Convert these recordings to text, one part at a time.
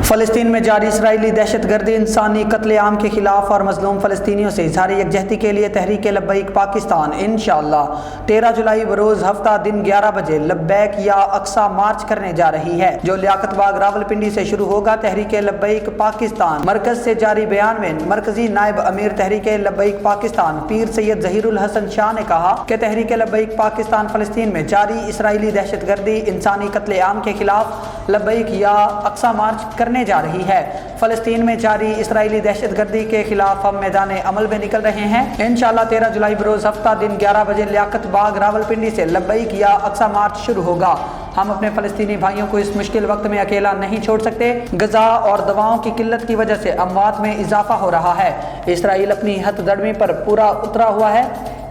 فلسطین میں جاری اسرائیلی دہشت گردی، انسانی قتل عام کے خلاف اور مظلوم فلسطینیوں سے اظہار یکجہتی کے لیے تحریک لبیک پاکستان انشاءاللہ 13 جولائی بروز ہفتہ دن 11 بجے لبیک یا اقصی مارچ کرنے جا رہی ہے، جو لیاقت باغ راولپنڈی سے شروع ہوگا۔ تحریک لبیک پاکستان مرکز سے جاری بیان میں مرکزی نائب امیر تحریک لبیک پاکستان پیر سید ظہیر الحسن شاہ نے کہا کہ تحریک لبیک پاکستان فلسطین میں جاری اسرائیلی دہشت گردی، انسانی قتل عام کے خلاف لبیک یا اقصی مارچ کرنے جا رہی ہے۔ فلسطین میں جاری اسرائیلی دہشت گردی کے خلاف ہم میدان عمل میں نکل رہے ہیں۔ انشاءاللہ 13 جولائی بروز ہفتہ دن 11 بجے لیاقت باغ راولپنڈی سے لبیک یا اقصی مارچ شروع ہوگا۔ ہم اپنے فلسطینی بھائیوں کو اس مشکل وقت میں اکیلا نہیں چھوڑ سکتے۔ غذا اور دواؤں کی قلت کی وجہ سے اموات میں اضافہ ہو رہا ہے۔ اسرائیل اپنی ہتھ دھڑمی پر پورا اترا ہوا ہے۔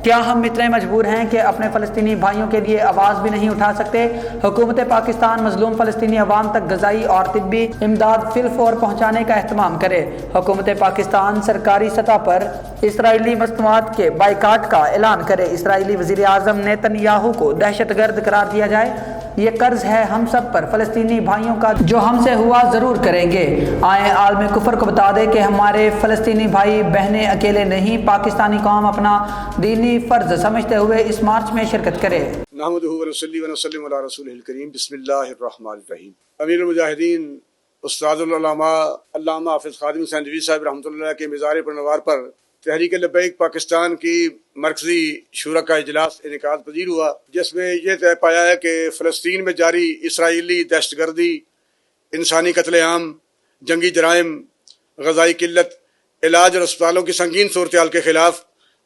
کیا ہم اتنے مجبور ہیں کہ اپنے فلسطینی بھائیوں کے لیے آواز بھی نہیں اٹھا سکتے؟ حکومت پاکستان مظلوم فلسطینی عوام تک غذائی اور طبی امداد فی الفور پہنچانے کا اہتمام کرے۔ حکومت پاکستان سرکاری سطح پر اسرائیلی مصنوعات کے بائیکاٹ کا اعلان کرے۔ اسرائیلی وزیر اعظم نیتن یاہو کو دہشت گرد قرار دیا جائے۔ یہ قرض ہے ہم سب پر فلسطینی بھائیوں کا، جو ہم سے ہوا ضرور کریں گے۔ آئیں عالم کفر کو بتا دے کہ ہمارے فلسطینی بھائی بہنیں اکیلے نہیں۔ پاکستانی قوم اپنا دینی فرض سمجھتے ہوئے اس مارچ میں شرکت کرے۔ نحمدہ ونصلی ونسلم علی رسولہ الکریم، بسم اللہ الرحمن الرحیم۔ امیر المجاہدین استاد العلماء علامہ حافظ خادم حسین رضوی صاحب رحمۃ اللہ کے مزار پرنوار پر تحریک لبیک پاکستان کی مرکزی شورا کا اجلاس انعقاد پذیر ہوا، جس میں یہ طے پایا ہے کہ فلسطین میں جاری اسرائیلی دہشت گردی، انسانی قتل عام، جنگی جرائم، غذائی قلت، علاج اور اسپتالوں کی سنگین صورتحال کے خلاف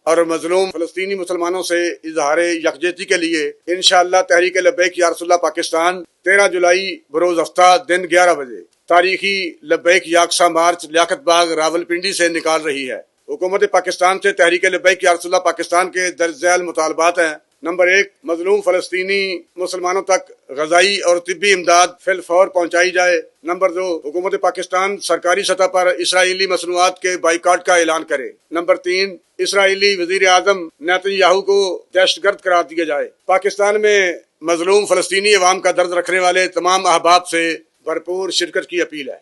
اور مظلوم فلسطینی مسلمانوں سے اظہار یکجہتی کے لیے انشاءاللہ تحریک لبیک یا رسول اللہ پاکستان 13 جولائی بروز ہفتہ دن 11 بجے تاریخی لبیک یا اقصی مارچ لیاقت باغ راولپنڈی سے نکال رہی ہے۔ حکومت پاکستان سے تحریک لبیک یا رسول اللہ پاکستان کے درج ذیل مطالبات ہیں: نمبر 1، مظلوم فلسطینی مسلمانوں تک غذائی اور طبی امداد فی الفور پہنچائی جائے۔ نمبر 2، حکومت پاکستان سرکاری سطح پر اسرائیلی مصنوعات کے بائیکاٹ کا اعلان کرے۔ نمبر 3، اسرائیلی وزیر اعظم نیتن یاہو کو دہشت گرد قرار دیا جائے۔ پاکستان میں مظلوم فلسطینی عوام کا درد رکھنے والے تمام احباب سے بھرپور شرکت کی اپیل ہے۔